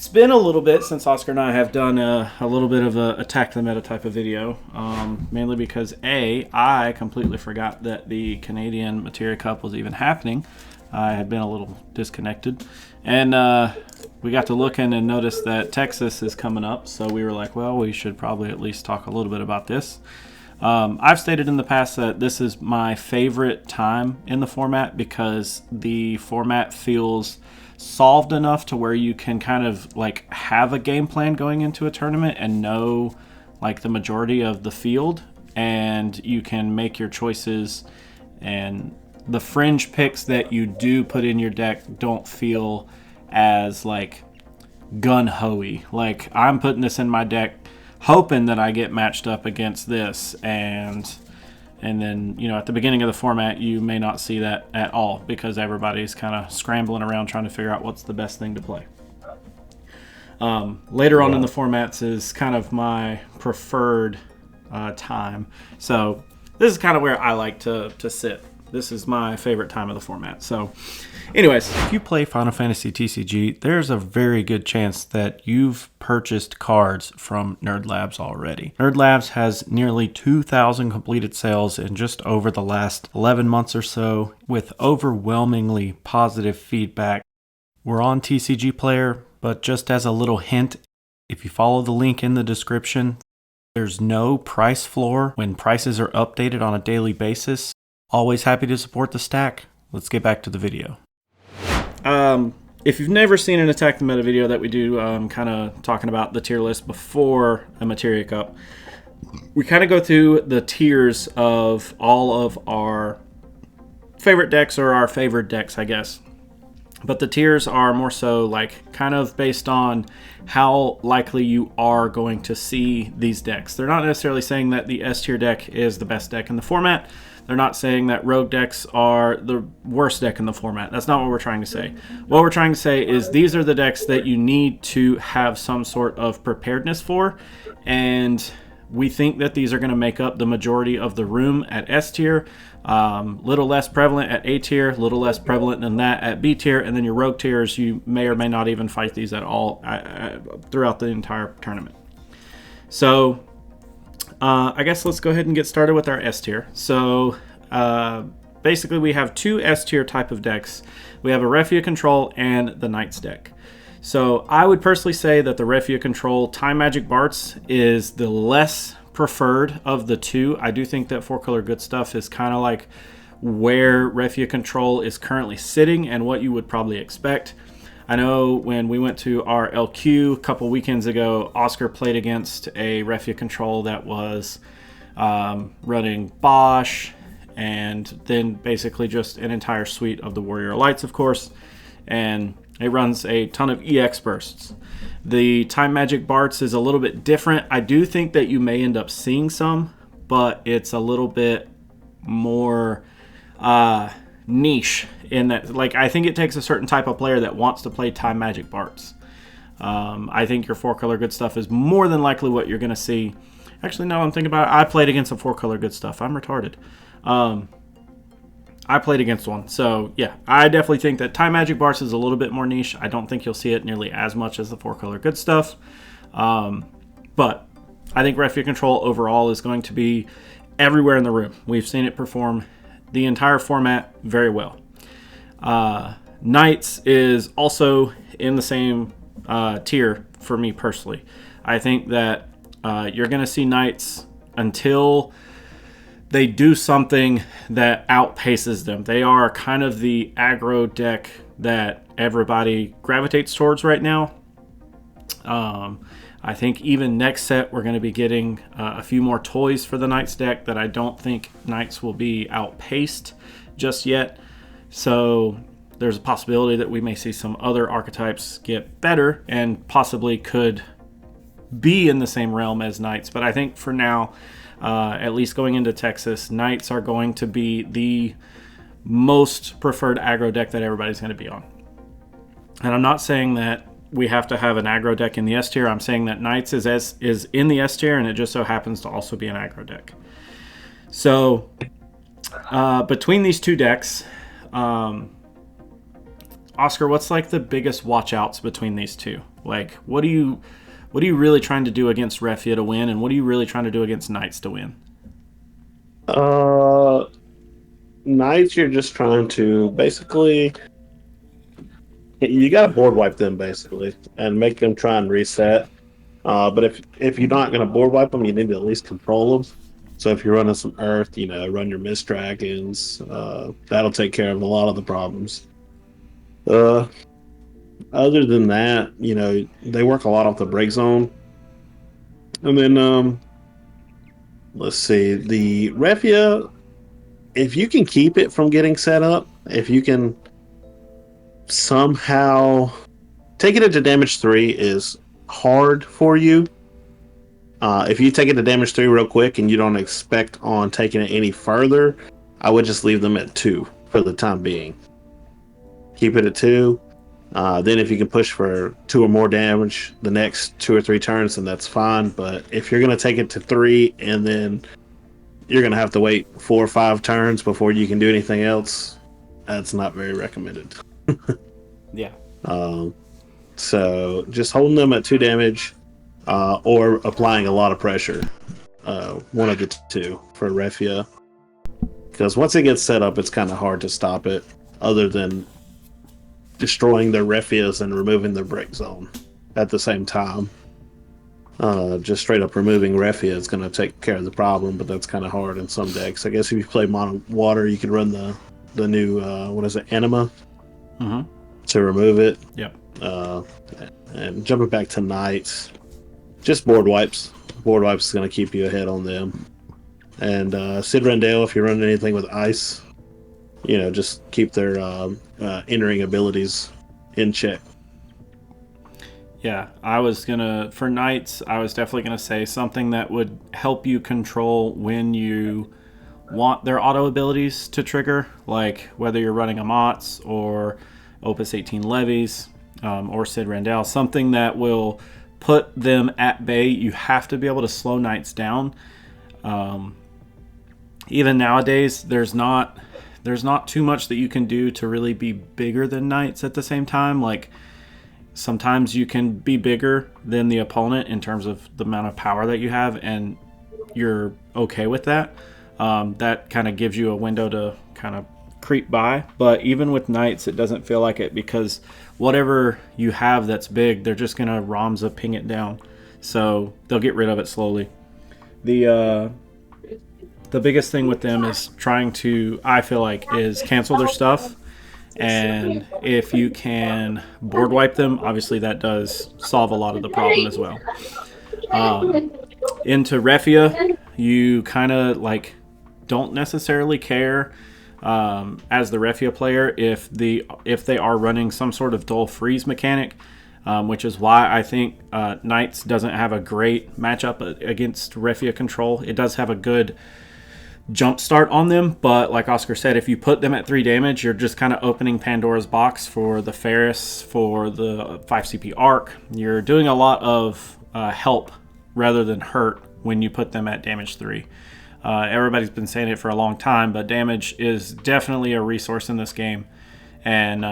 It's been a little bit since Oscar and I have done a little bit of a Attack the Meta type of video, mainly because I completely forgot that the Canadian Materia Cup was even happening. I had been a little disconnected, and we got to looking and noticed that Texas is coming up, so we were like, well, we should probably at least talk a little bit about this. I've stated in the past that this is my favorite time in the format because the format feels solved enough to where you can kind of like have a game plan going into a tournament and know like the majority of the field, and you can make your choices, and the fringe picks that you do put in your deck don't feel as like gun-ho-y. Like, I'm putting this in my deck hoping that I get matched up against this, and then, you know, at the beginning of the format, you may not see that at all because everybody's kind of scrambling around trying to figure out what's the best thing to play. Later on in the formats is kind of my preferred time. So this is kind of where I like to sit. This is my favorite time of the format. So anyways, if you play Final Fantasy TCG, there's a very good chance that you've purchased cards from Nerd Labs already. Nerd Labs has nearly 2,000 completed sales in just over the last 11 months or so, with overwhelmingly positive feedback. We're on TCG Player, but just as a little hint, if you follow the link in the description, there's no price floor when prices are updated on a daily basis. Always happy to support the stack. Let's get back to the video. If you've never seen an Attack the Meta video that we do, kind of talking about the tier list before a Materia Cup, we kind of go through the tiers of all of our favorite decks, or our favored decks, I guess. But the tiers are more so like kind of based on how likely you are going to see these decks. They're not necessarily saying that the S tier deck is the best deck in the format. They're not saying that rogue decks are the worst deck in the format. That's not what we're trying to say. What we're trying to say is these are the decks that you need to have some sort of preparedness for, and we think that these are going to make up the majority of the room at S tier. Little less prevalent at A tier, little less prevalent than that at B tier, and then your rogue tiers, you may or may not even fight these at all throughout the entire tournament. So I guess let's go ahead and get started with our S tier. So basically we have two S tier type of decks. We have a Refia Control and the Knights deck. So I would personally say that the Refia Control Time Magic Barts is the less preferred of the two. I do think that 4-color good stuff is kind of like where Refia Control is currently sitting and what you would probably expect. I know when we went to our LQ a couple weekends ago, Oscar played against a Refia Control that was running Bosch, and then basically just an entire suite of the Warrior Lights, of course, and it runs a ton of EX bursts. The Time Magic Barts is a little bit different. I do think that you may end up seeing some, but it's a little bit more niche in that, like, I think it takes a certain type of player that wants to play Time Magic Barts. I think your 4-color good stuff is more than likely what you're going to see. Actually, no, I'm thinking about it. I played against some 4-color good stuff. I'm retarded. I played against one. So, yeah, I definitely think that Time Magic Barts is a little bit more niche. I don't think you'll see it nearly as much as the 4-color good stuff. But I think Refia Control overall is going to be everywhere in the room. We've seen it perform the entire format very well. Knights is also in the same tier for me personally. I think that you're going to see Knights until they do something that outpaces them. They are kind of the aggro deck that everybody gravitates towards right now. I think even next set we're going to be getting a few more toys for the Knights deck that I don't think Knights will be outpaced just yet. So there's a possibility that we may see some other archetypes get better and possibly could be in the same realm as Knights. But I think for now, at least going into Texas, Knights are going to be the most preferred aggro deck that everybody's going to be on. And I'm not saying that we have to have an aggro deck in the S tier. I'm saying that Knights is in the S tier, and it just so happens to also be an aggro deck. So between these two decks, Oscar, what's like the biggest watch outs between these two? Like, what are you really trying to do against Refia to win, and what are you really trying to do against Knights to win? Knights, you're just trying to basically you got to board wipe them basically and make them try and reset. But if you're not going to board wipe them, you need to at least control them. So if you're running some Earth, run your Mist Dragons. That'll take care of a lot of the problems. Uh, Other than that, they work a lot off the break zone. And then let's see, the Refia. If you can keep it from getting set up, if you can somehow taking it to damage 3 is hard for you. If you take it to damage 3 real quick and you don't expect on taking it any further, I would just leave them at 2 for the time being. Keep it at 2. Then if you can push for 2 or more damage the next 2 or 3 turns, then that's fine. But if you're going to take it to 3 and then you're going to have to wait 4 or 5 turns before you can do anything else, that's not very recommended. Yeah. So just holding them at 2 damage or applying a lot of pressure. One of the two for Refia. Because once it gets set up, it's kind of hard to stop it other than destroying their Refias and removing their break zone at the same time. Just straight up removing Refia is going to take care of the problem, but that's kind of hard in some decks. I guess if you play mono water, you could run the new, Anima to remove it. Yep. And jumping back to Knights, just board wipes. Board wipes is going to keep you ahead on them. And Sid Rendale, if you're running anything with ice, just keep their entering abilities in check. Yeah, for Knights, I was definitely going to say something that would help you control when you want their auto abilities to trigger, like whether you're running Amots or Opus 18 Levies or Sid Rendale, something that will put them at bay. You have to be able to slow Knights down. Even nowadays, there's not too much that you can do to really be bigger than Knights at the same time. Like, sometimes you can be bigger than the opponent in terms of the amount of power that you have, and you're okay with that. That kind of gives you a window to kind of creep by. But even with Knights, it doesn't feel like it, because whatever you have that's big, they're just going to Ramza ping it down. So they'll get rid of it slowly. The biggest thing with them is trying to, I feel like, is cancel their stuff. And if you can board wipe them, obviously that does solve a lot of the problem as well. Into Refia, you kind of don't necessarily care as the Refia player if they are running some sort of dull freeze mechanic, which is why I think Knights doesn't have a great matchup against Refia control. It does have a good jump start on them, but like Oscar said, if you put them at 3 damage, you're just kind of opening Pandora's box for the Ferris, for the 5 CP arc. You're doing a lot of help rather than hurt when you put them at damage 3. Everybody's been saying it for a long time, but damage is definitely a resource in this game, and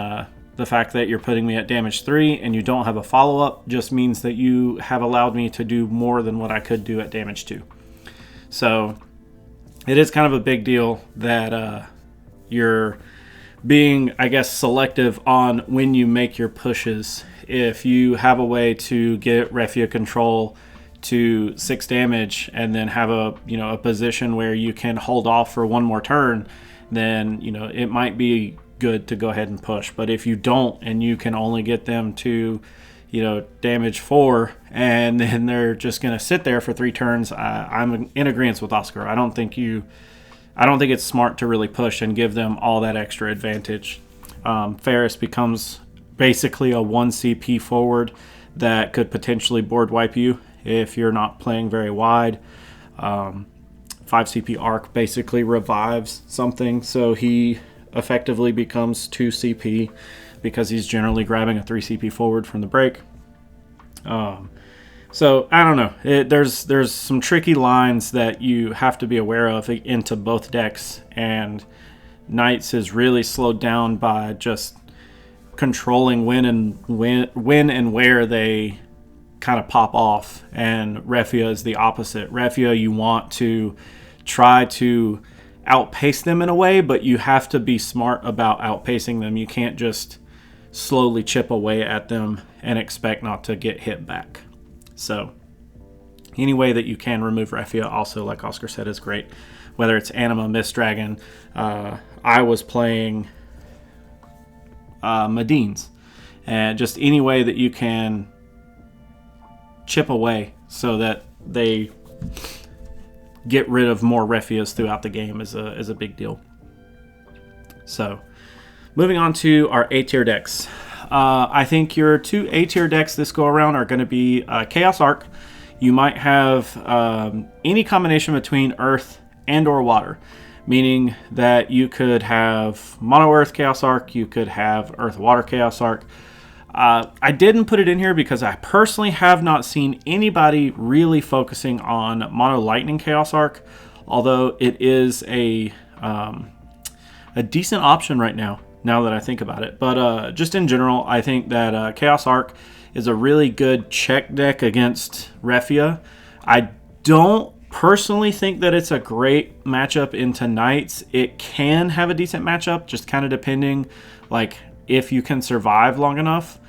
the fact that you're putting me at damage 3 and you don't have a follow-up just means that you have allowed me to do more than what I could do at damage 2. So it is kind of a big deal that you're being, I guess, selective on when you make your pushes. If you have a way to get Refia control to 6 damage and then have a position where you can hold off for 1 more turn, then it might be good to go ahead and push. But if you don't, and you can only get them to damage 4, and then they're just going to sit there for 3 turns, I'm in agreement with Oscar. I don't think it's smart to really push and give them all that extra advantage. Ferris becomes basically a 1 CP forward that could potentially board wipe you if you're not playing very wide. 5 CP arc basically revives something, so he effectively becomes 2 CP because he's generally grabbing a 3 CP forward from the break. So I don't know. There's some tricky lines that you have to be aware of into both decks, and Knights is really slowed down by just controlling when and where they kind of pop off, and Refia is the opposite. Refia, you want to try to outpace them in a way, but you have to be smart about outpacing them. You can't just slowly chip away at them and expect not to get hit back. So any way that you can remove Refia, also, like Oscar said, is great. Whether it's Anima, Mist Dragon, I was playing Medines, and just any way that you can chip away so that they get rid of more Refias throughout the game is a big deal. So, moving on to our A-tier decks. I think your 2 A-tier decks this go around are going to be Chaos Arc. You might have any combination between Earth and or Water, meaning that you could have Mono Earth Chaos Arc, you could have Earth Water Chaos Arc. I didn't put it in here because I personally have not seen anybody really focusing on Mono Lightning Chaos Arc, although it is a decent option right now that I think about it. But just in general, I think that Chaos Arc is a really good check deck against Refia. I don't personally think that it's a great matchup into Knights. It can have a decent matchup, just kind of depending, like, if you can survive long enough.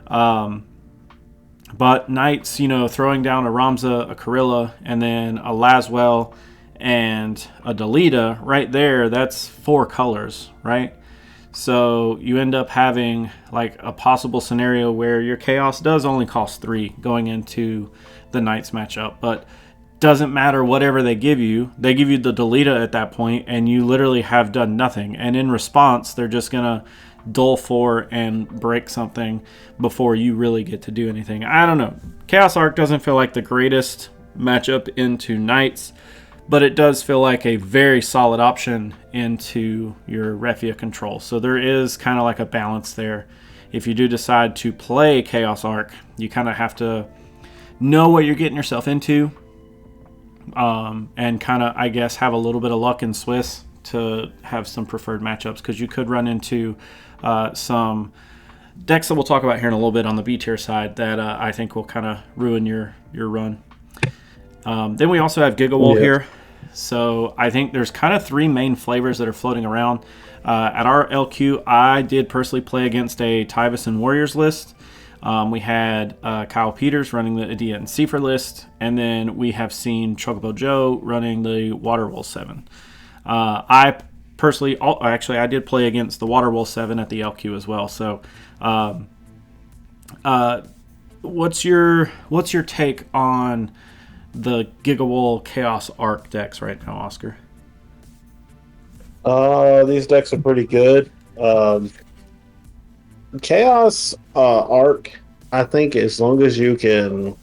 But Knights, throwing down a Ramza, a Karilla, and then a Laswell and a Delita right there, that's 4 colors, right? So you end up having like a possible scenario where your Chaos does only cost 3 going into the Knights matchup, but doesn't matter whatever they give you the Delita at that point, and you literally have done nothing. And in response, they're just gonna dull 4 and break something before you really get to do anything. I don't know. Chaos Arc doesn't feel like the greatest matchup into Knights, but it does feel like a very solid option into your Refia control. So there is kind of like a balance there. If you do decide to play Chaos Arc, you kind of have to know what you're getting yourself into, and kind of, I guess, have a little bit of luck in Swiss to have some preferred matchups, because you could run into some decks that we'll talk about here in a little bit on the B tier side that I think will kind of ruin your run. Then we also have Gigawall here. So I think there's kind of 3 main flavors that are floating around. At our LQ, I did personally play against a Tyvus and Warriors list. We had Kyle Peters running the Adia and Seifer list, and then we have seen Chocobo Joe running the Waterwolf 7. I personally, I did play against the Waterwolf 7 at the LQ as well. So, what's your take on the Gigawall Chaos Arc decks right now, Oscar? These decks are pretty good. Chaos Arc, I think, as long as you can,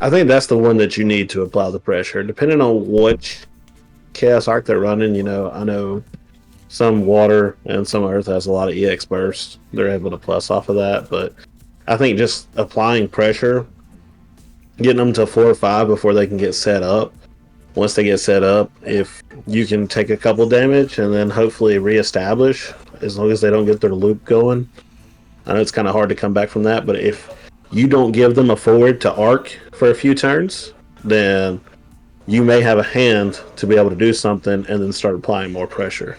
I think that's the one that you need to apply the pressure. Depending on which Chaos Arc they're running, I know some Water and some Earth has a lot of EX burst. They're able to plus off of that, but I think just applying pressure, getting them to 4 or 5 before they can get set up. Once they get set up, if you can take a couple damage and then hopefully reestablish, as long as they don't get their loop going. I know it's kind of hard to come back from that, but if you don't give them a forward to arc for a few turns, then you may have a hand to be able to do something and then start applying more pressure.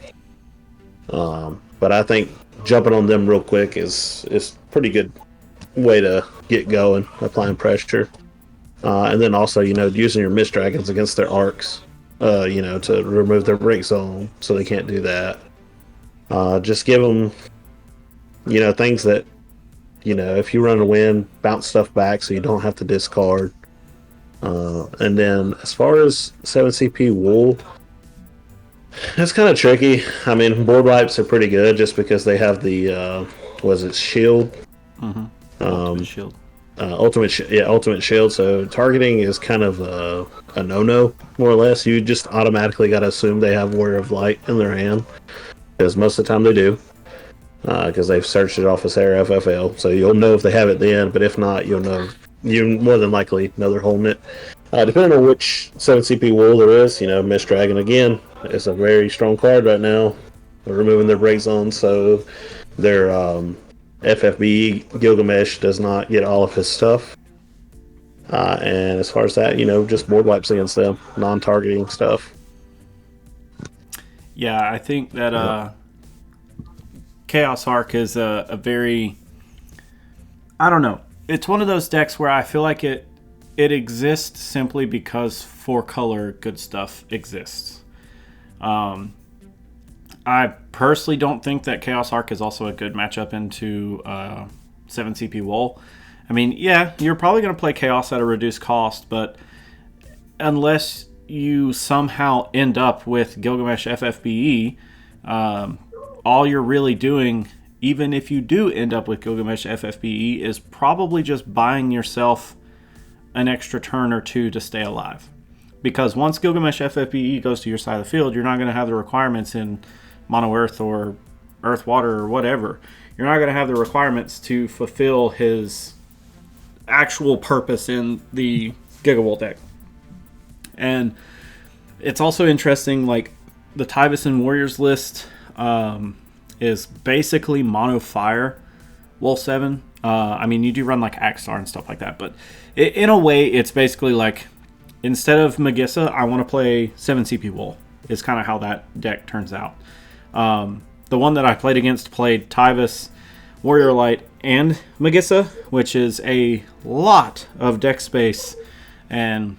But I think jumping on them real quick is pretty good way to get going, applying pressure. And then also, using your Mist Dragons against their arcs, to remove their break zone so they can't do that. Just give them, things that, if you run a win, bounce stuff back so you don't have to discard. And then as far as 7 CP Wool, it's kind of tricky. I mean, board wipes are pretty good just because they have the, shield? Mm-hmm. Ultimate shield. Ultimate shield. So targeting is kind of a no-no, more or less. You just automatically got to assume they have Warrior of Light in their hand, because most of the time they do, because they've searched it off of Sarah FFL. So you'll know if they have it then, but if not, you'll know. You more than likely know they're holding it. Depending on which 7 CP Wool there is, Mist Dragon again is a very strong card right now. They're removing their break zone, so Their FFBE Gilgamesh does not get all of his stuff. And as far as that, just board wipes against them, non-targeting stuff. Yeah, I think that Chaos Arc is a very, I don't know. It's one of those decks where I feel like it exists simply because 4-color good stuff exists. I personally don't think that Chaos Arc is also a good matchup into 7CP Wool. I mean, yeah, you're probably going to play Chaos at a reduced cost, but unless you somehow end up with Gilgamesh FFBE, all you're really doing, even if you do end up with Gilgamesh FFBE, is probably just buying yourself an extra turn or two to stay alive. Because once Gilgamesh FFBE goes to your side of the field, you're not going to have the requirements in Mono Earth or Earth Water or whatever. You're not going to have the requirements to fulfill his actual purpose in the Gigavolt deck. And it's also interesting, like, the Tyvus Warriors list is basically mono fire Wool 7. I mean, you do run like Axstar and stuff like that, but in a way, it's basically like, instead of Magissa, I want to play 7CP Wool, is kind of how that deck turns out. The one that I played against played Tyvus, Warrior Light, and Magissa, which is a lot of deck space, and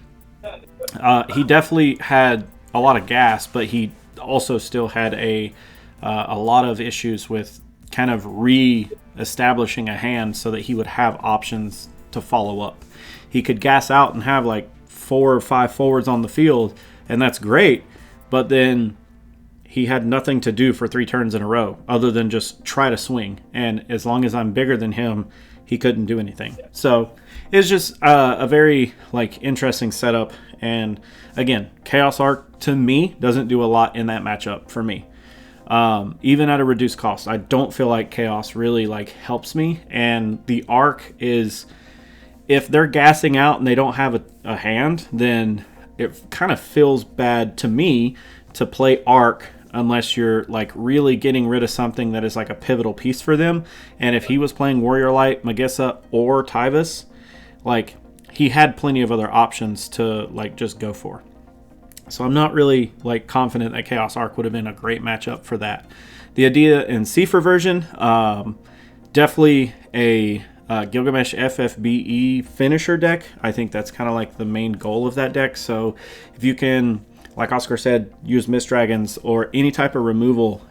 he definitely had a lot of gas, but he also still had a lot of issues with kind of re-establishing a hand so that he would have options to follow up. He could gas out and have like 4 or 5 forwards on the field, and that's great, but then he had nothing to do for 3 turns in a row other than just try to swing. And as long as I'm bigger than him, he couldn't do anything. So it's just a very like interesting setup. And again, Chaos Arc to me doesn't do a lot in that matchup for me. Even at a reduced cost, I don't feel like Chaos really like helps me. And the Arc is, if they're gassing out and they don't have a hand, then it kind of feels bad to me to play Arc unless you're like really getting rid of something that is like a pivotal piece for them. And if he was playing Warrior Light, Magissa, or Tyvus, like, he had plenty of other options to like just go for. So I'm not really like confident that Chaos Arc would have been a great matchup for that. The Adia and Seafer version, definitely a Gilgamesh FFBE finisher deck. I think that's kind of like the main goal of that deck. So if you can, like Oscar said, use Mist Dragons or any type of removal,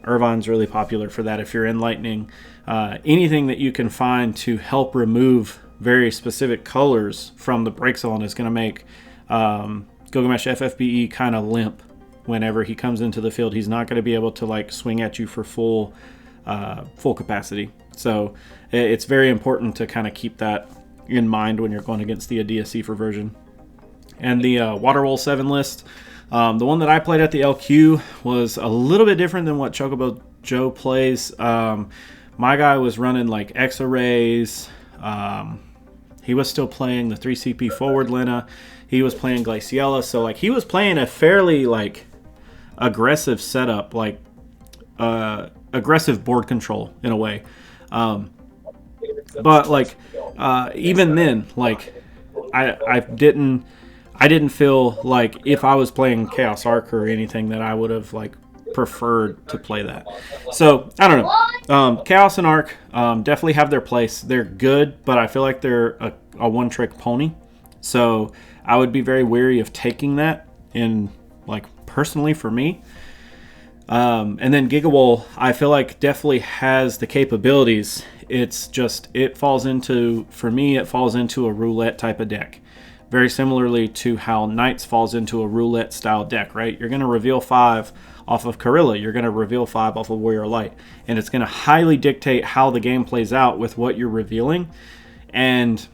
Irvine's really popular for that. If you're in Lightning, anything that you can find to help remove very specific colors from the break zone is going to make Gilgamesh FFBE kind of limp whenever he comes into the field. He's not going to be able to like swing at you for full capacity. So it's very important to kind of keep that in mind when you're going against the Adia Seafer version. And the Water Wool 7 list, the one that I played at the LQ was a little bit different than what Chocobo Joe plays. My guy was running like X-Arrays. He was still playing the 3CP forward Lena. He was playing Glaciella. So like he was playing a fairly like aggressive setup, like aggressive board control in a way. But like even then, like I didn't feel like if I was playing Chaos Arc or anything that I would have like preferred to play that. So I don't know. Chaos and Arc definitely have their place. They're good, but I feel like they're a one-trick pony. So I would be very wary of taking that in like personally for me. And then Gigawool, I feel like definitely has the capabilities. It's just it falls into a roulette type of deck. Very similarly to how Knights falls into a roulette style deck, right? You're going to reveal 5 off of Karilla. You're going to reveal 5 off of Warrior Light. And it's going to highly dictate how the game plays out with what you're revealing. And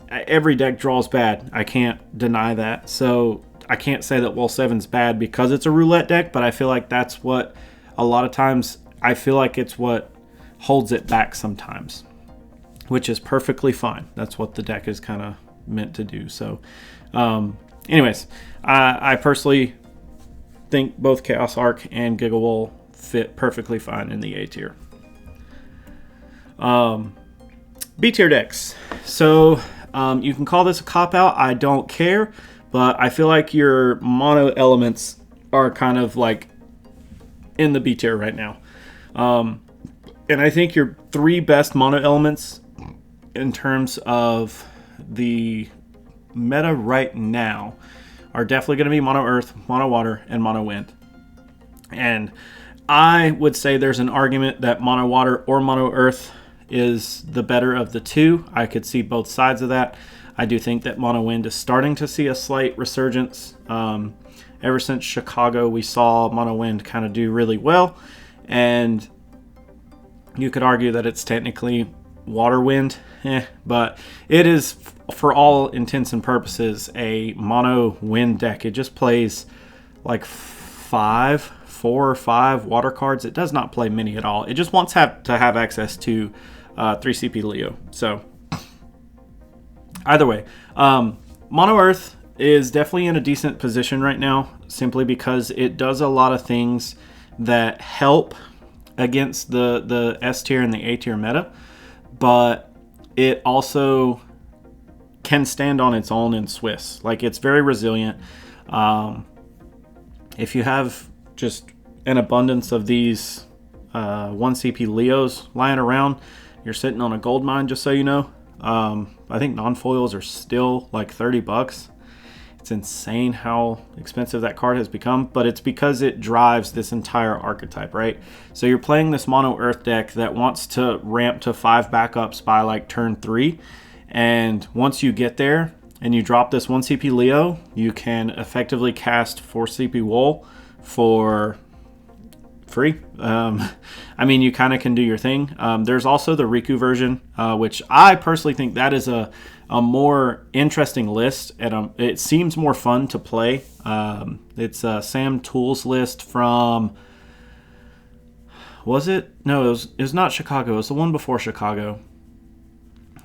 every deck draws bad. I can't deny that. So I can't say that Wool 7's bad because it's a roulette deck, but I feel like that's what a lot of times, I feel like it's what holds it back sometimes, which is perfectly fine. That's what the deck is kind of meant to do. So anyways, I personally think both Chaos Arc and Gigawool fit perfectly fine in the A tier. B tier decks. So you can call this a cop-out. I don't care, but I feel like your mono elements are kind of like in the B tier right now. And I think your 3 best mono elements in terms of the meta right now are definitely going to be mono earth, mono water, and mono wind. And I would say there's an argument that mono water or mono earth is the better of the two. I could see both sides of that. I do think that mono wind is starting to see a slight resurgence. Ever since Chicago, we saw mono wind kind of do really well. And you could argue that it's technically water wind, but it is, for all intents and purposes, a mono wind deck. It just plays like 4 or 5 water cards. It does not play many at all. It just wants to have access to 3CP Leo. So either way, mono earth is definitely in a decent position right now, simply because it does a lot of things that help against the S tier and the A tier meta, but it also can stand on its own in Swiss. Like, it's very resilient. If you have just an abundance of these 1CP Leos lying around, you're sitting on a gold mine, just so you know. I think non-foils are still like $30. It's insane how expensive that card has become, but it's because it drives this entire archetype, right? So you're playing this mono earth deck that wants to ramp to 5 backups by like turn 3, and once you get there and you drop this 1CP Leo, you can effectively cast 4CP Wool for free. I mean, you kind of can do your thing. There's also the Riku version, which I personally think that is a more interesting list, and it seems more fun to play. It's a Sam Tools list from, was it? No, it was not Chicago. It was the one before Chicago.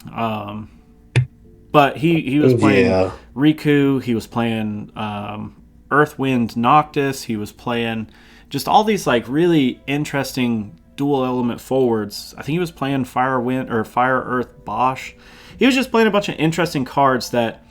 But he was playing Riku. He was playing Earth, Wind, Noctis. He was playing just all these like really interesting dual element forwards. I think he was playing Fire, Wind, or Fire, Earth, Bosch. He was just playing a bunch of interesting cards that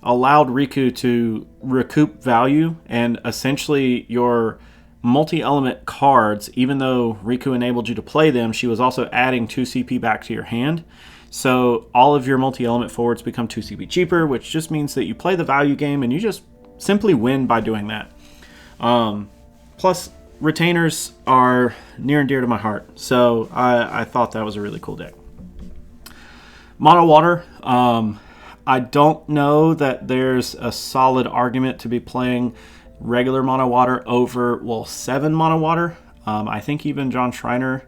allowed Riku to recoup value, and essentially your multi-element cards, even though Riku enabled you to play them, she was also adding 2 CP back to your hand. So all of your multi-element forwards become 2 CP cheaper, which just means that you play the value game and you just simply win by doing that. Plus, retainers are near and dear to my heart, so I thought that was a really cool deck. Mono water, I don't know that there's a solid argument to be playing regular mono water over 7 mono water. I think even John Schreiner,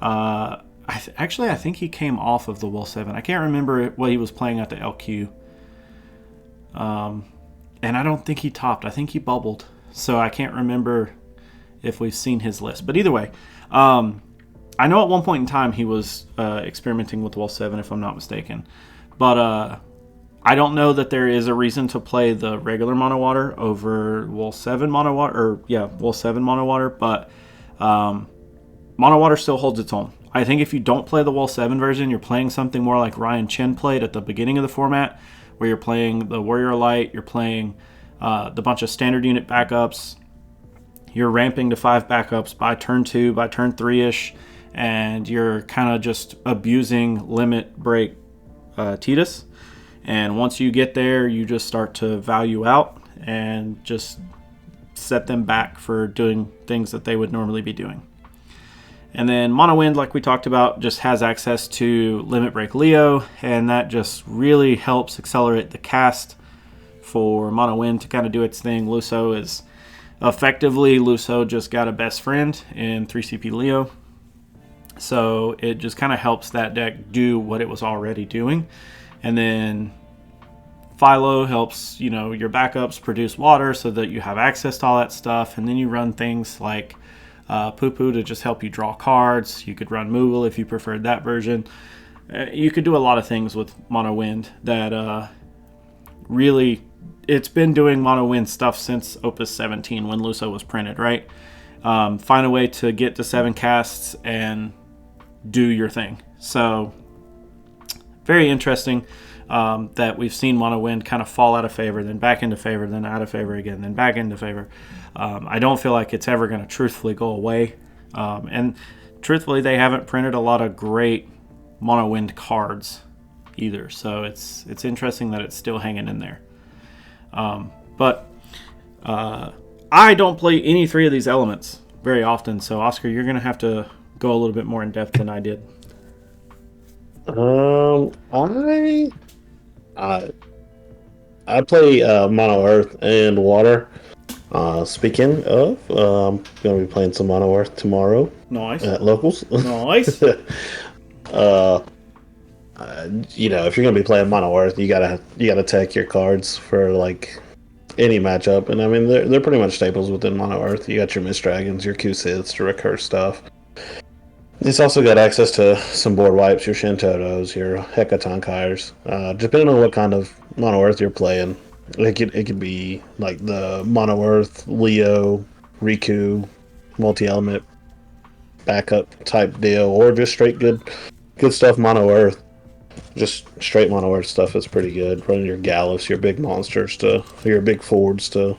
I think he came off of the 7. I can't remember what he was playing at the LQ. And I don't think he topped. I think he bubbled. So I can't remember if we've seen his list. But either way, I know at one point in time he was experimenting with 7, if I'm not mistaken. But I don't know that there is a reason to play the regular mono water over 7 mono water, or 7 mono water. But mono water still holds its own. I think if you don't play the 7 version, you're playing something more like Ryan Chen played at the beginning of the format, where you're playing the Warrior Light, you're playing the bunch of standard unit backups, you're ramping to 5 backups by turn 2, by turn 3-ish, and you're kind of just abusing limit break Tidus. And once you get there, you just start to value out and just set them back for doing things that they would normally be doing. And then Mono Wind, like we talked about, just has access to Limit Break Leo, and that just really helps accelerate the cast for Mono Wind to kind of do its thing. Luso just got a best friend in 3CP Leo, so it just kind of helps that deck do what it was already doing. And then Philo helps, your backups produce water so that you have access to all that stuff, and then you run things like Poo-Poo to just help you draw cards. You could run Moogle if you preferred that version. You could do a lot of things with Mono Wind that really, it's been doing Mono Wind stuff since Opus 17 when Luso was printed, right? find a way to get to 7 casts and do your thing. So very interesting that we've seen Mono Wind kind of fall out of favor, then back into favor, then out of favor again, then back into favor. I don't feel like it's ever going to truthfully go away. And truthfully, they haven't printed a lot of great Mono Wind cards either. So it's interesting that it's still hanging in there. But I don't play any 3 of these elements very often. So Oscar, you're going to have to go a little bit more in depth than I did. I play Mono Earth and Water. Speaking of, I'm going to be playing some Mono Earth tomorrow. Nice. At locals. Nice. If you're going to be playing Mono Earth, you gotta tech your cards for like any matchup, and I mean they're pretty much staples within Mono Earth. You got your Mist Dragons, your Q-Siths to recur stuff. It's also got access to some board wipes, your Shintotos, your Hekatonkairs. Depending on what kind of Mono Earth you're playing, it could be like the Mono Earth, Leo, Riku, multi-element backup type deal, or just straight good stuff Mono Earth. Just straight Mono Earth stuff is pretty good. Running your Gallus, your big monsters your big Fords to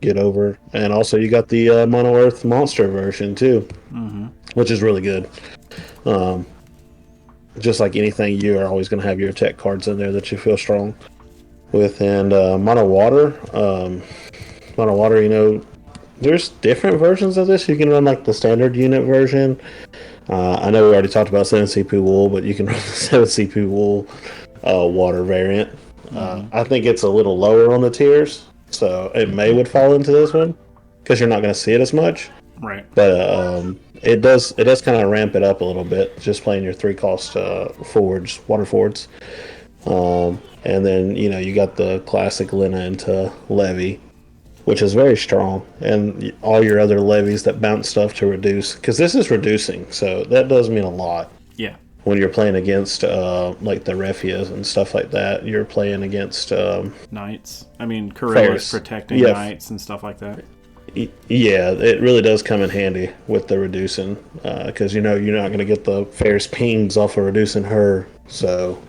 get over. And also you got the Mono Earth monster version too, which is really good. Just like anything, you are always going to have your tech cards in there that you feel strong with. And Mono Water, there's different versions of this. You can run like the standard unit version. I know we already talked about 7 CP Wool, but you can run the 7 CP Wool water variant. I think it's a little lower on the tiers, so it would fall into this one because you're not going to see it as much. Right. But it does kind of ramp it up a little bit, just playing your 3-cost water forwards. And then you got the classic Lena into Levy, which is very strong, and all your other levies that bounce stuff to reduce, because this is reducing, so that does mean a lot. Yeah. When you're playing against like the Refias and stuff like that, you're playing against Knights. I mean, Kurilla's protecting Knights and stuff like that. Yeah, it really does come in handy with the reducing, because you're not going to get the Ferris pings off of reducing her, so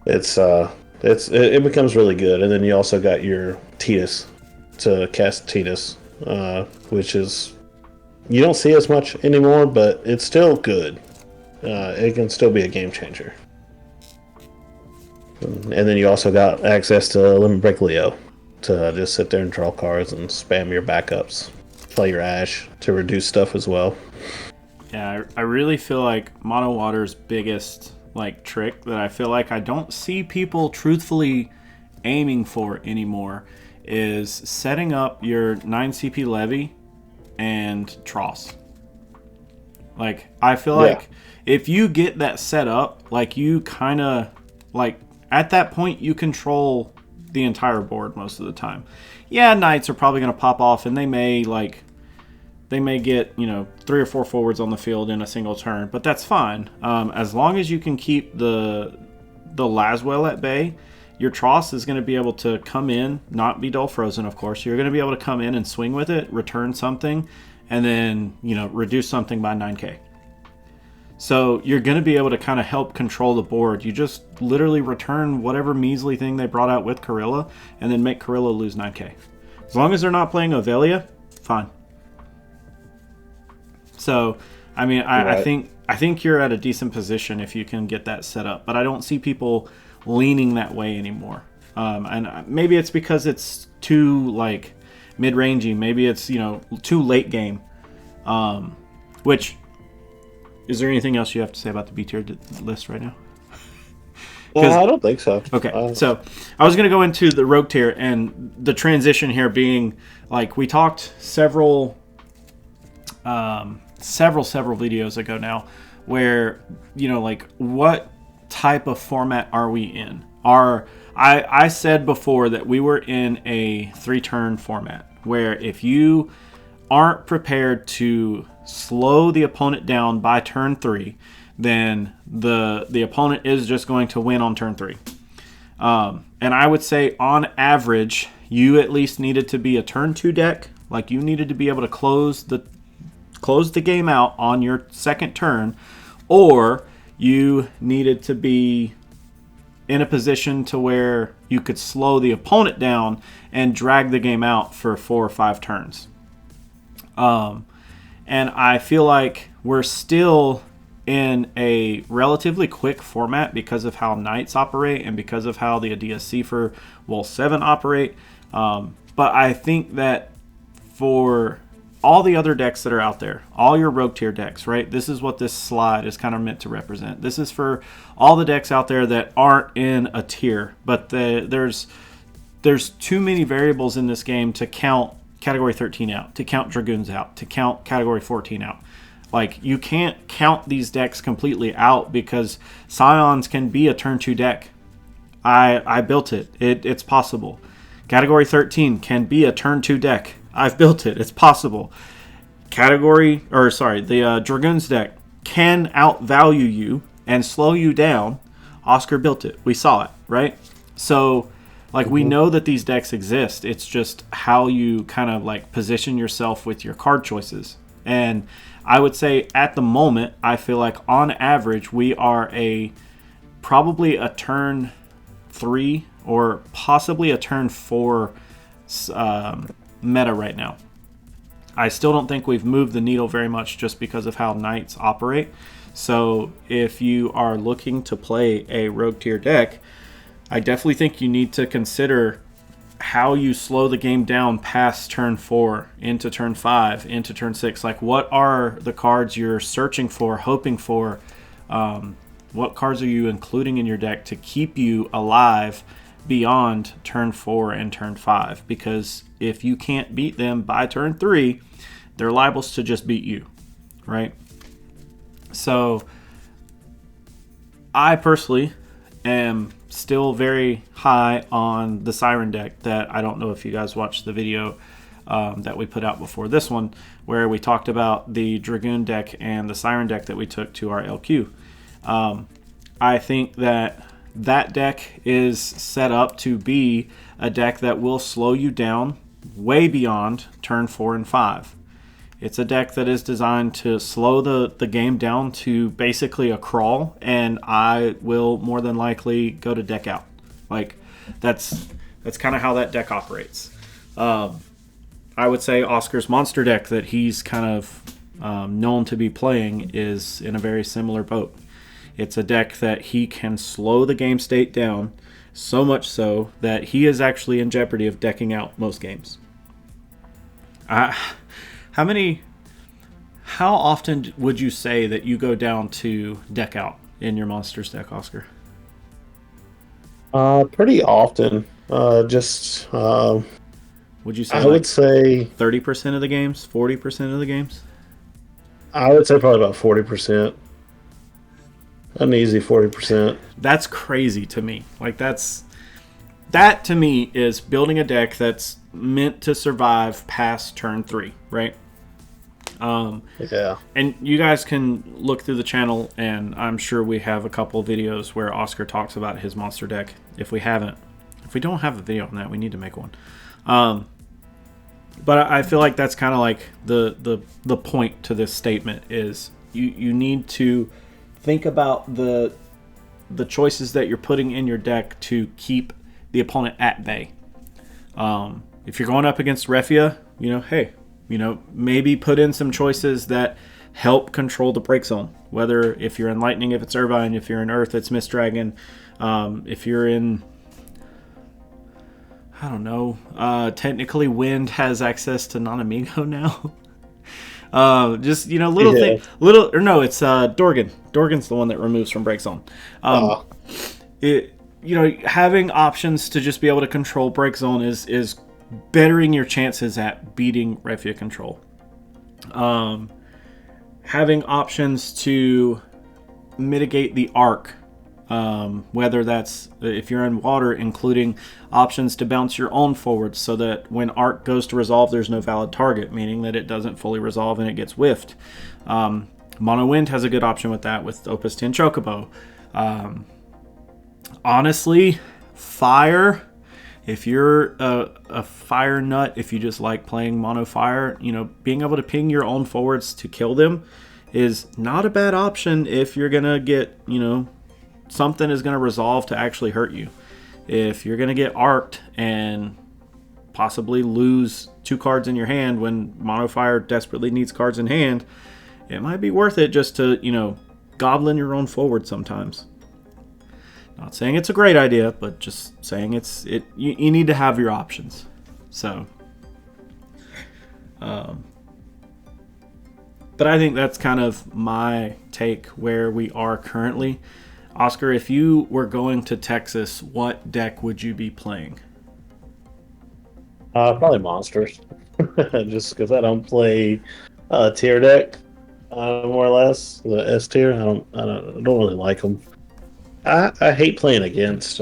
it becomes really good. And then you also got your Titus to cast Titus, which is, you don't see as much anymore, but it's still good. It can still be a game changer. And then you also got access to Limit Break Leo to just sit there and draw cards and spam your backups. Play your Ash to reduce stuff as well. Yeah, I really feel like Mono Water's biggest trick that I feel like I don't see people truthfully aiming for anymore is setting up your 9 CP Levy and Tross. I feel like if you get that set up, you kind of, at that point, you control the entire board most of the time. Yeah, Knights are probably going to pop off, and they may get, 3 or 4 forwards on the field in a single turn, but that's fine. As long as you can keep the Laswell at bay, your Tross is going to be able to come in, not be dull frozen, of course. You're going to be able to come in and swing with it, return something, and then, reduce something by 9k. So you're going to be able to kind of help control the board. You just literally return whatever measly thing they brought out with Kurilla, and then make Kurilla lose 9k. As long as they're not playing Ovelia, fine. So, I mean, I think you're at a decent position if you can get that set up. But I don't see people leaning that way anymore. And maybe it's because it's too mid-rangey. Maybe it's too late game. Which, is there anything else you have to say about the B tier list right now? I don't think so. Okay, so I was going to go into the Rogue tier, and the transition here being we talked several videos ago now, where what type of format are we in? I said before that we were in a 3-turn format, where if you aren't prepared to slow the opponent down by turn 3, then the opponent is just going to win on turn 3. And I would say on average, you at least needed to be a turn 2 deck Like, you needed to be able to close the game out on your second turn, or you needed to be in a position to where you could slow the opponent down and drag the game out for 4 or 5 turns. And I feel like we're still in a relatively quick format because of how Knights operate and because of how the ADSC for Wool 7 operate. But I think that for all the other decks that are out there, all your rogue tier decks, right? This is what this slide is kind of meant to represent. This is for all the decks out there that aren't in a tier, but there's too many variables in this game to count Category 13 out, to count Dragoons out, to count Category 14 out. Like, you can't count these decks completely out because Scions can be a turn 2 deck. I built it. It's possible. Category 13 can be a turn 2 deck. I've built it. It's possible. The Dragoons deck can outvalue you and slow you down. Oscar built it. We saw it, right? So, like, we know that these decks exist. It's just how you kind of, like, position yourself with your card choices. And I would say at the moment, I feel like on average, we are probably a turn 3 or possibly a turn 4 meta right now. I still don't think we've moved the needle very much just because of how Knights operate. So if you are looking to play a rogue tier deck, I definitely think you need to consider how you slow the game down past turn 4 into turn 5 into turn 6. Like, what are the cards you're searching for, hoping for? What cards are you including in your deck to keep you alive beyond turn 4 and turn 5? Because if you can't beat them by turn 3, they're liable to just beat you, right? So I personally am still very high on the Siren deck. That I don't know if you guys watched the video that we put out before this one, where we talked about the Dragoon deck and the Siren deck that we took to our LQ. I think that deck is set up to be a deck that will slow you down way beyond turn 4 and 5. It's a deck that is designed to slow the game down to basically a crawl, and I will more than likely go to deck out. Like, that's kind of how that deck operates. I would say Oscar's monster deck that he's kind of known to be playing is in a very similar boat. It's a deck that he can slow the game state down so much so that he is actually in jeopardy of decking out most games. How often would you say that you go down to deck out in your monsters deck, Oscar? Pretty often. Would you say? I would say 30% of the games, 40% of the games. I would say probably about 40%. An easy 40%. That's crazy to me. Like, that to me is building a deck that's meant to survive past turn 3, right? Yeah. And you guys can look through the channel, and I'm sure we have a couple of videos where Oscar talks about his monster deck. If we don't have a video on that, we need to make one. But I feel like that's kind of like the point to this statement is you need to think about the choices that you're putting in your deck to keep the opponent at bay. If you're going up against Refia, maybe put in some choices that help control the break zone. Whether if you're in Lightning, if it's Irvine, if you're in Earth, it's Mist Dragon. If you're in, I don't know, technically Wind has access to Non-Amigo now. Just, little thing, it's Dorgan. Dorgan's the one that removes from break zone. Having options to just be able to control break zone is bettering your chances at beating Refia control. Having options to mitigate the arc, whether that's if you're in water, including options to bounce your own forward so that when arc goes to resolve, there's no valid target, meaning that it doesn't fully resolve and it gets whiffed. Mono Wind has a good option with that with Opus 10 Chocobo. Honestly, Fire If you're a fire nut, if you just like playing mono fire, being able to ping your own forwards to kill them is not a bad option if you're going to get, something is going to resolve to actually hurt you. If you're going to get arced and possibly lose 2 cards in your hand when mono fire desperately needs cards in hand, it might be worth it just to, goblin your own forward sometimes. Not saying it's a great idea, but just saying you need to have your options. So, but I think that's kind of my take where we are currently. Oscar, if you were going to Texas, what deck would you be playing? Probably monsters, just because I don't play tier deck, more or less the S tier. I don't really like them. I hate playing against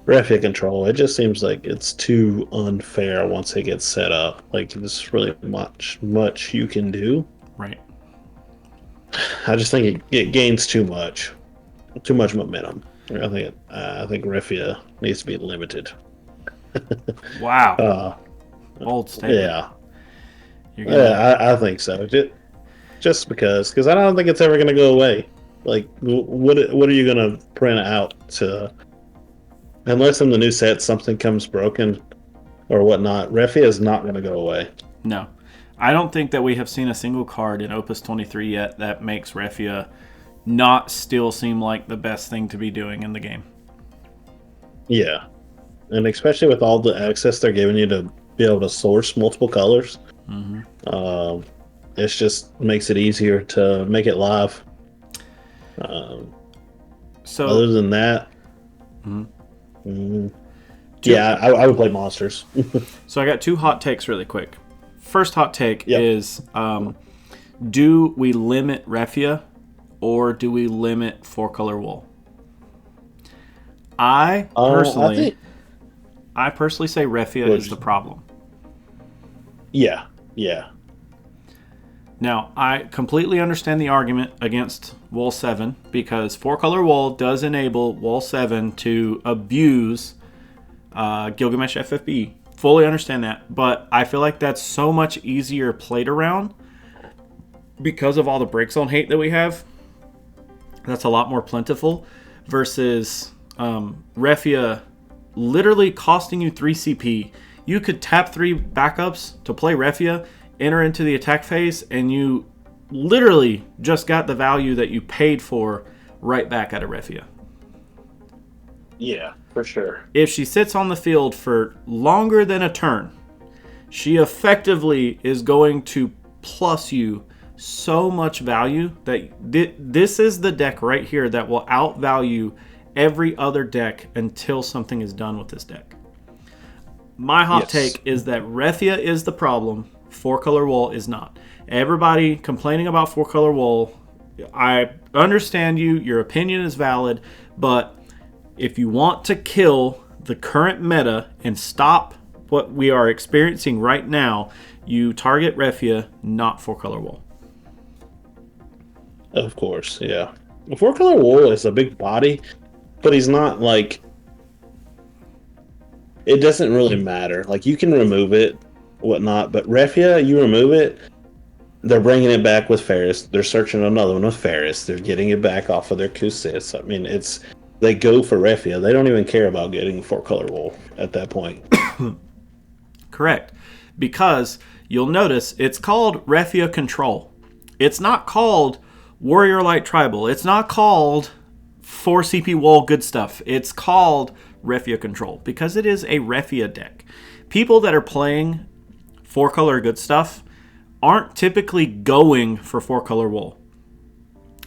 Refia control. It just seems like it's too unfair once it gets set up. Like there's really much you can do. Right. I just think it gains too much momentum. I think Refia needs to be limited. Wow. Bold statement. Yeah. I think so. Just because I don't think it's ever going to go away. Like, what are you going to print out to? Unless in the new set something comes broken or whatnot, Refia is not going to go away. No. I don't think that we have seen a single card in Opus 23 yet that makes Refia not still seem like the best thing to be doing in the game. Yeah. And especially with all the access they're giving you to be able to source multiple colors, it just makes it easier to make it live. So other than that, I would play monsters. So I got 2 hot takes really quick. First hot take is, do we limit Refia or do we limit 4-color wool? I personally say Refia is the problem. Yeah. Now, I completely understand the argument against Wool 7 because 4-color wool does enable Wool 7 to abuse Gilgamesh FFB. Fully understand that, but I feel like that's so much easier played around because of all the break zone hate that we have. That's a lot more plentiful versus Refia literally costing you 3 CP. You could tap 3 backups to play Refia, enter into the attack phase, and you literally just got the value that you paid for right back out of Refia. Yeah, for sure. If she sits on the field for longer than a turn, she effectively is going to plus you so much value that this is the deck right here that will outvalue every other deck until something is done with this deck. My hot take is that Refia is the problem, 4-color wool is not. Everybody complaining about 4-color wool, I understand your opinion is valid, but if you want to kill the current meta and stop what we are experiencing right now, you target Refia, not 4-color wool. Of course, yeah. 4-color wool is a big body, but he's not like... It doesn't really matter. Like, you can remove it, whatnot, but Refia, you remove it, they're bringing it back with Ferris. They're searching another one with Ferris. They're getting it back off of their Kusis. I mean, they go for Refia. They don't even care about getting 4-color wool at that point. Correct. Because you'll notice it's called Refia Control. It's not called Warrior Light Tribal. It's not called 4 CP wool good stuff. It's called Refia Control because it is a Refia deck. People that are playing 4-color good stuff aren't typically going for 4-color wool.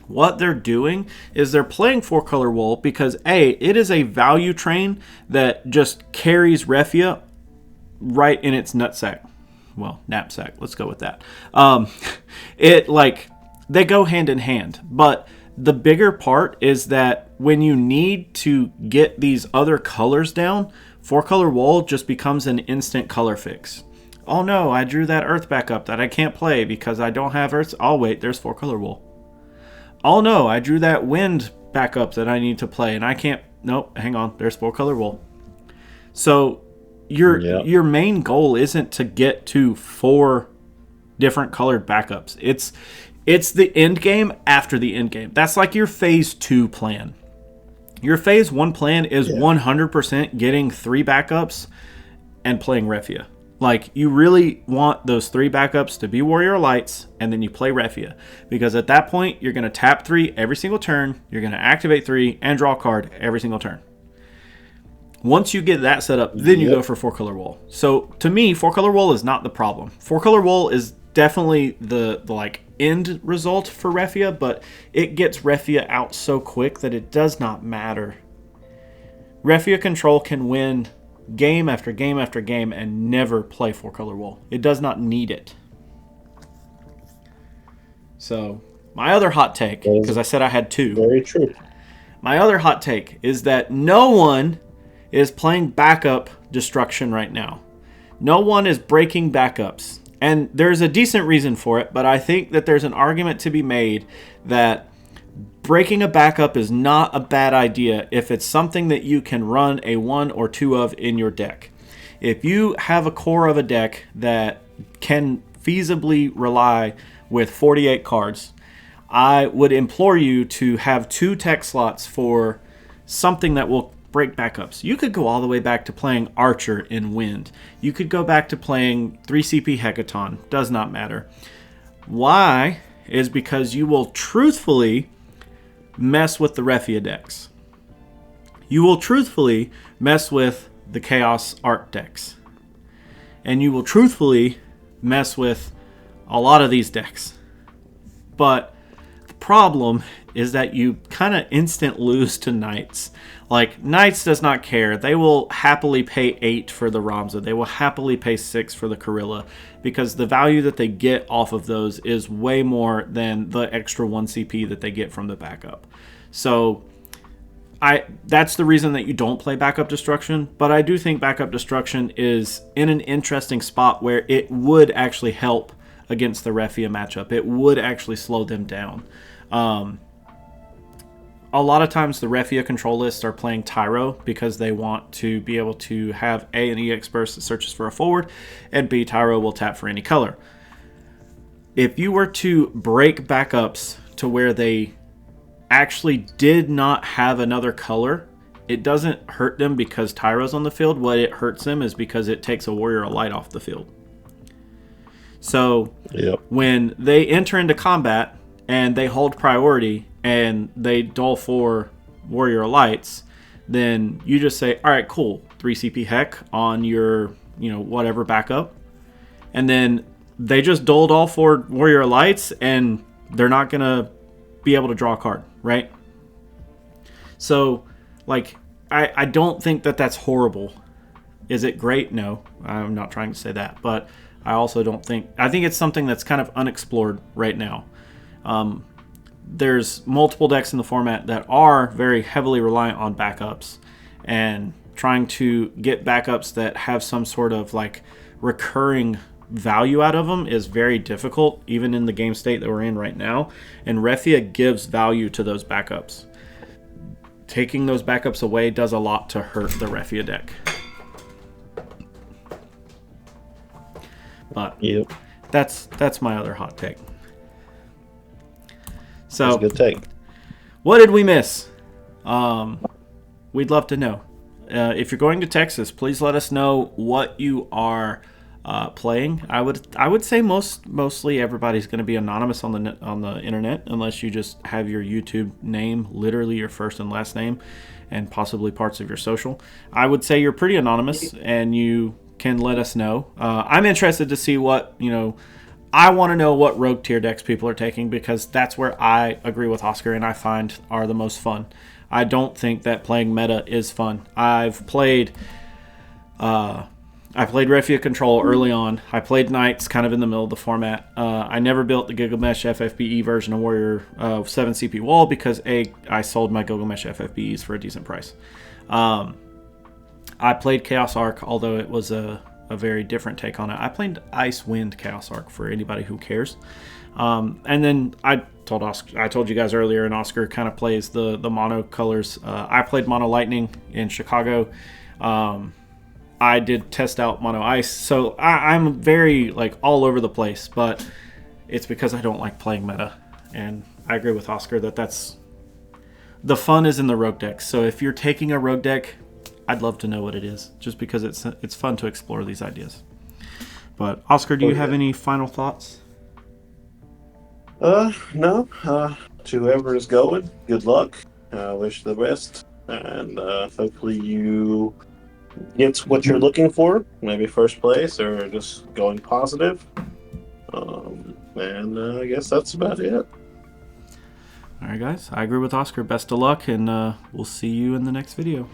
What they're doing is they're playing 4-color wool because it is a value train that just carries Refia right in its nutsack. Well, knapsack. Let's go with that. They go hand in hand, but the bigger part is that when you need to get these other colors down, 4-color wool just becomes an instant color fix. Oh no, I drew that earth back up that I can't play because I don't have earth. Oh wait, there's 4-color wool. Oh no, I drew that wind back up that I need to play and I can't. Nope, hang on, there's 4-color wool. So Yep. your main goal isn't to get to 4 different colored backups. It's the end game after the end game. That's like your phase 2 plan. Your phase 1 plan is 100% getting 3 backups and playing Refia. Like, you really want those 3 backups to be Warrior Lights, and then you play Refia. Because at that point, you're going to tap 3 every single turn, you're going to activate 3, and draw a card every single turn. Once you get that set up, then you go for 4-color wool. So, to me, 4-color wool is not the problem. 4-color wool is definitely the like end result for Refia, but it gets Refia out so quick that it does not matter. Refia control can win game after game after game and never play 4-color wool. It does not need it. So, my other hot take, because I said I had 2. Very true. My other hot take is that no one is playing backup destruction right now. No one is breaking backups. And there's a decent reason for it, but I think that there's an argument to be made that breaking a backup is not a bad idea if it's something that you can run a 1 or 2 of in your deck. If you have a core of a deck that can feasibly rely with 48 cards, I would implore you to have 2 tech slots for something that will break backups. You could go all the way back to playing Archer in Wind. You could go back to playing 3CP Hecaton. Does not matter. Why? Is because you will truthfully mess with the Refia decks. You will truthfully mess with the Chaos Art decks. And you will truthfully mess with a lot of these decks. But the problem is that you kind of instant lose to Knights. Like, Knights does not care. They will happily pay 8 for the Ramza. They will happily pay 6 for the Corilla, because the value that they get off of those is way more than the extra 1 CP that they get from the backup. So, that's the reason that you don't play backup destruction, but I do think backup destruction is in an interesting spot where it would actually help against the Refia matchup. It would actually slow them down. A lot of times the Refia control lists are playing Tyro because they want to be able to have A, an EX burst that searches for a forward, and B, Tyro will tap for any color. If you were to break backups to where they actually did not have another color, it doesn't hurt them because Tyro's on the field. What it hurts them is because it takes a Warrior of Light off the field. So when they enter into combat and they hold priority and they dull 4 Warrior Lights, then you just say, all right, cool, 3CP Heck on your, whatever backup. And then they just dulled all 4 Warrior Lights and they're not going to be able to draw a card, right? So, like, I don't think that that's horrible. Is it great? No, I'm not trying to say that. But I also don't think... I think it's something that's kind of unexplored right now. There's multiple decks in the format that are very heavily reliant on backups, and trying to get backups that have some sort of like recurring value out of them is very difficult, even in the game state that we're in right now. And Refia gives value to those backups. Taking those backups away does a lot to hurt the Refia deck. But that's my other hot take. So, that's a good take. What did we miss? We'd love to know. If you're going to Texas, please let us know what you are playing. I would say mostly everybody's going to be anonymous on the internet, unless you just have your YouTube name, literally your first and last name, and possibly parts of your social. I would say you're pretty anonymous, and you can let us know. I'm interested to see what I want to know what rogue tier decks people are taking, because that's where I agree with Oscar and I find are the most fun. I don't think that playing meta is fun. I played Refia Control early on. I played Knights kind of in the middle of the format. I never built the Gilgamesh FFBE version of Warrior 7 CP Wall because I sold my Gilgamesh FFBEs for a decent price. I played Chaos Arc, although it was a very different take on it. I played Ice Wind Chaos Arc for anybody who cares. And then I told you guys earlier, and Oscar kind of plays the mono colors. I played Mono Lightning in Chicago. I did test out mono ice, so I'm very like all over the place, but it's because I don't like playing meta. And I agree with Oscar that's the fun is in the rogue deck. So if you're taking a rogue deck, I'd love to know what it is, just because it's fun to explore these ideas. But Oscar, do you have any final thoughts? No. To whoever is going, good luck. Wish the best, and hopefully you get what you're looking for. Maybe first place or just going positive. And I guess that's about it. All right, guys. I agree with Oscar. Best of luck, and we'll see you in the next video.